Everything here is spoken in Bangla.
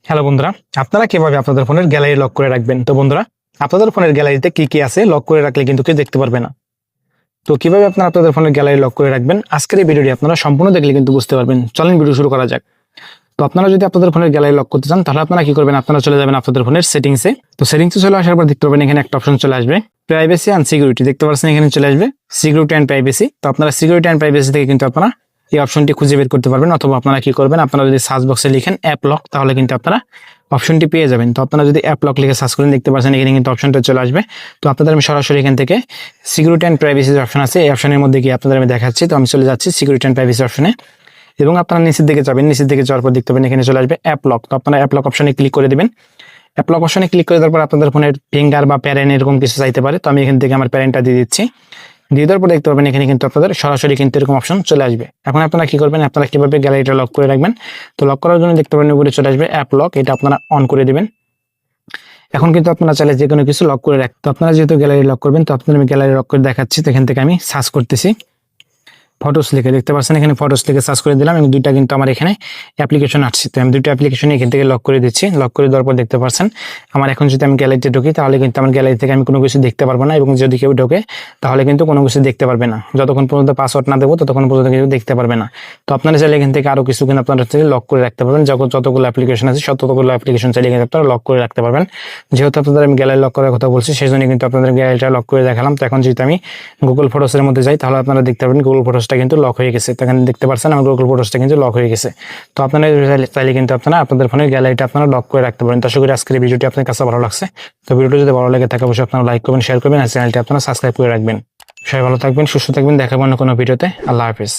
হ্যালো বন্ধুরা, আপনারা কিভাবে আপনাদের ফোনের গ্যালারি লক করে রাখবেন? তো বন্ধুরা, আপনাদের ফোনের গ্যালারিতে কি কি আছে লক করে রাখলে কিন্তু কেউ দেখতে পারবে না। তো কিভাবে আপনারা আপনাদের ফোনের গ্যালারি লক করে রাখবেন, আজকের এই ভিডিওটি আপনারা সম্পূর্ণ দেখলে কিন্তু বুঝতে পারবেন। চলেন ভিডিও শুরু করা যাক। তো আপনারা যদি আপনাদের ফোনের গ্যালারি লক করতে চান, তাহলে আপনারা কি করবেন? আপনারা চলে যাবেন আপনাদের ফোনের সেটিংসে। তো সেটিংসে চলে আসার পর দেখতে পাবেন এখানে একটা অপশন চলে আসবে, প্রাইভেসি অ্যান্ড সিকিউরিটি। দেখতে পাচ্ছেন এখানে চলে আসবে সিকিউরিটি অ্যান্ড প্রাইভেসি। তো আপনারা সিকিউরিটি অ্যান্ড প্রাইভেসি থেকে কিন্তু আপনারা এই অপশনটি খুঁজে বের করতে পারবেন, অথবা আপনারা কি করবেন, আপনারা যদি সার্চ বক্সে লিখেন অ্যাপ লক, তাহলে কিন্তু আপনারা অপশনটি পেয়ে যাবেন। তো আপনারা যদি অ্যাপ লক লিখে সার্চ করেন, দেখতে পাচ্ছেন এখানে কিন্তু অপশনটা চলে আসবে। তো আপনাদের আমি সরাসরি এখান থেকে সিকিউরিটি অ্যান্ড প্রাইভেসির অপশন আছে, এই অপশনের মধ্যে গিয়ে আপনাদের আমি দেখাচ্ছি। তো আমি চলে যাচ্ছি সিকিউরিটি অ্যান্ড প্রাইভেসি অপশনে, এবং আপনারা নিচের দিকে যাবেন। নিচের দিকে যাওয়ার পর দেখতে পাবেন এখানে চলে আসবে অ্যাপ লক। তো আপনারা অ্যাপ লক অপশনে ক্লিক করে দিবেন। অ্যাপ লক অপশনে ক্লিক করে দেওয়ার পর আপনাদের ফোনের ফিঙ্গার বা প্যারেন এরকম কিছু চাইতে পারে। তো আমি এখান থেকে আমার প্যারেনটা দিয়ে দিচ্ছি। দিয়ে দেওয়ার পর দেখতে পাবেন এখানে কিন্তু আপনাদের সরাসরি কিন্তু এরকম অপশন চলে আসবে। এখন আপনারা কি করবেন, আপনারা কিভাবে গ্যালারিটা লক করে রাখবেন? তো লক করার জন্য দেখতে পাবেন উপরে চলে আসবে অ্যাপ লক, এটা আপনারা অন করে দিবেন। এখন কিন্তু আপনারা চাইলে যে কোনো কিছু লক করে রাখতে, আপনারা যেহেতু গ্যালারি লক করবেন, তো আপনাদের আমি গ্যালারি লক করে দেখাচ্ছি। তো এখান থেকে আমি সার্চ করতেছি ফটোস লিখে, দেখতে পাচ্ছেন এখানে ফটোস লিখে সার্চ করে দিলাম, এবং দুইটা কিন্তু আমার এখানে অ্যাপ্লিকেশন আসছে। তো আমি দুইটা অ্যাপ্লিকেশন এখান থেকে লক করে দিচ্ছি। লক করে দেওয়ার পর দেখতে পাচ্ছেন আমার এখন যদি আমি গ্যালারিতে ঢুকি, তাহলে কিন্তু আমার গ্যালারি থেকে আমি কোনো কিছু দেখতে পারবো না, এবং যদি কেউ ঢোকে তাহলে কিন্তু কোনো কিছু দেখতে পারবে না। যতক্ষণ পর্যন্ত পাসওয়ার্ড না দেবো ততক্ষণ পর্যন্ত কেউ দেখতে পারবে না। তো আপনারা চাইলে এখান থেকে আরো কিছু কিন্তু আপনারা লক করে রাখতে পারবেন। যতগুলো অ্যাপ্লিকেশন আছে ততগুলো অ্যাপ্লিকেশন চাইলে কিন্তু আপনারা লক করে রাখতে পারবেন। যেহেতু আপনাদের আমি গ্যালারি লক করার কথা বলছি, সেই জন্য কিন্তু আপনাদের গ্যালারিটা লক করে দেখালাম। তো এখন যদি আমি গুগল ফটোসের মধ্যে যাই, তাহলে আপনারা দেখতে পারবেন গুগল ফটোসটা কিন্তু লক হয়ে গেছে। এখানে দেখতে পাচ্ছেন আমার গুগল ফটোসটা কিন্তু লক হয়ে গেছে। তো আপনারা চাইলে কিন্তু আপনারা আপনাদের ফোনের গ্যালারিটা আপনারা লক করে রাখতে পারেন। তো আশা করি আজকের এই ভিডিওটি আপনার কাছে ভালো লাগছে। তো ভিডিওটি যদি ভালো লাগে থাকে অবশ্যই আপনারা লাইক করবেন, শেয়ার করবেন, আর চ্যানেলটি আপনারা সাবস্ক্রাইব করে রাখবেন। সবাই ভালো থাকবেন, সুস্থ থাকবেন, দেখাবো অন্য কোনো ভিডিওতে। আল্লাহ হাফেজ।